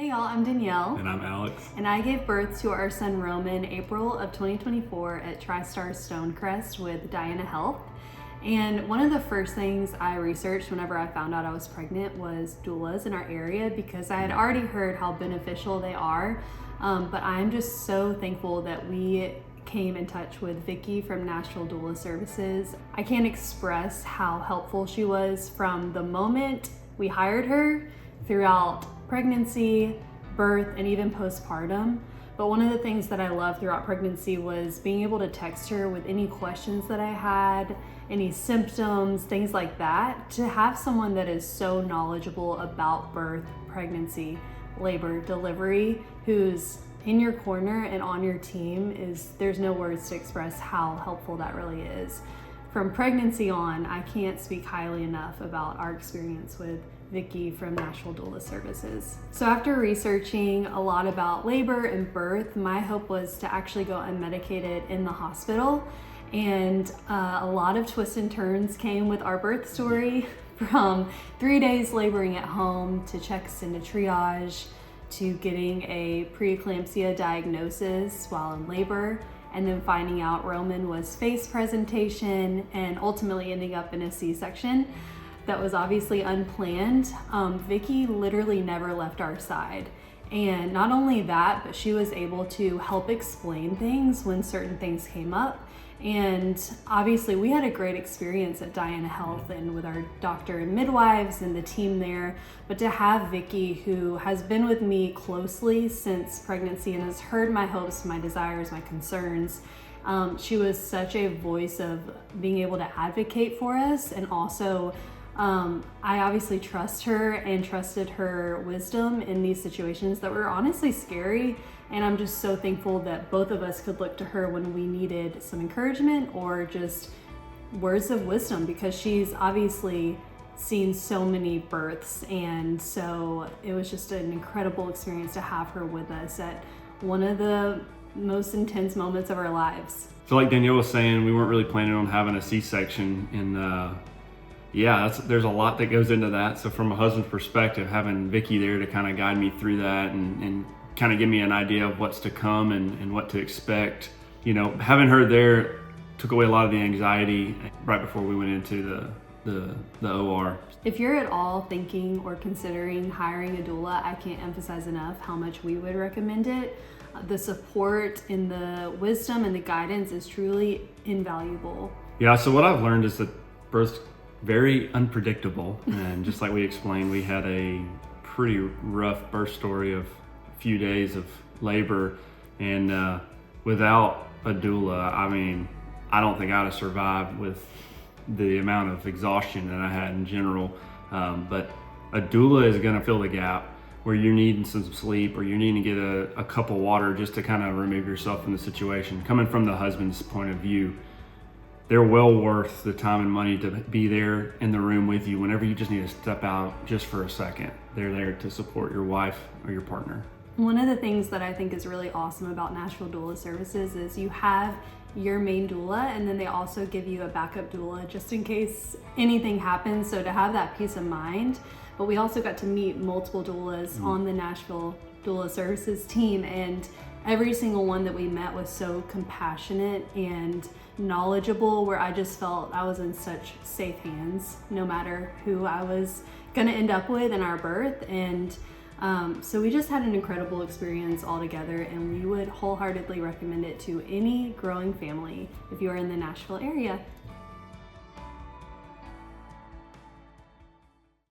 Hey y'all, I'm Danielle. And I'm Alex. And I gave birth to our son Roman April of 2024 at TriStar Stonecrest with Diana Health. And one of the first things I researched whenever I found out I was pregnant was doulas in our area, because I had already heard how beneficial they are. But I'm just so thankful that we came in touch with Vicky from Nashville Doula Services. I can't express how helpful she was from the moment we hired her throughout pregnancy, birth, and even postpartum. But one of the things that I loved throughout pregnancy was being able to text her with any questions that I had, any symptoms, things like that. To have someone that is so knowledgeable about birth, pregnancy, labor, delivery, who's in your corner and on your team, there's no words to express how helpful that really is. From pregnancy on, I can't speak highly enough about our experience with Vicky from Nashville Doula Services. So after researching a lot about labor and birth, my hope was to actually go unmedicated in the hospital. And a lot of twists and turns came with our birth story, from 3 days laboring at home to checks into triage, to getting a preeclampsia diagnosis while in labor, and then finding out Roman was face presentation and ultimately ending up in a C-section. That was obviously unplanned. Vicky literally never left our side. And not only that, but she was able to help explain things when certain things came up. And obviously we had a great experience at Diana Health and with our doctor and midwives and the team there. But to have Vicky, who has been with me closely since pregnancy and has heard my hopes, my desires, my concerns, she was such a voice of being able to advocate for us. And also, I obviously trust her and trusted her wisdom in these situations that were honestly scary. And I'm just so thankful that both of us could look to her when we needed some encouragement or just words of wisdom, because she's obviously seen so many births. And so it was just an incredible experience to have her with us at one of the most intense moments of our lives. So like Danielle was saying, we weren't really planning on having a C-section, and there's a lot that goes into that. So from a husband's perspective, having Vicky there to kind of guide me through that and kind of give me an idea of what's to come and what to expect. You know, having her there took away a lot of the anxiety right before we went into the OR. If you're at all thinking or considering hiring a doula, I can't emphasize enough how much we would recommend it. The support and the wisdom and the guidance is truly invaluable. Yeah, so what I've learned is that birth's very unpredictable. And just like we explained, we had a pretty rough birth story of a few days of labor. And without a doula, I mean, I don't think I'd have survived with the amount of exhaustion that I had in general. But a doula is gonna fill the gap where you're needing some sleep or you're needing to get a cup of water just to kind of remove yourself from the situation. Coming from the husband's point of view, they're well worth the time and money to be there in the room with you whenever you just need to step out just for a second. They're there to support your wife or your partner. One of the things that I think is really awesome about Nashville Doula Services is you have your main doula, and then they also give you a backup doula just in case anything happens. So to have that peace of mind. But we also got to meet multiple doulas on the Nashville Doula Services team, and every single one that we met was so compassionate and knowledgeable, where I just felt I was in such safe hands no matter who I was gonna end up with in our birth. And so we just had an incredible experience all together, and we would wholeheartedly recommend it to any growing family if you are in the Nashville area.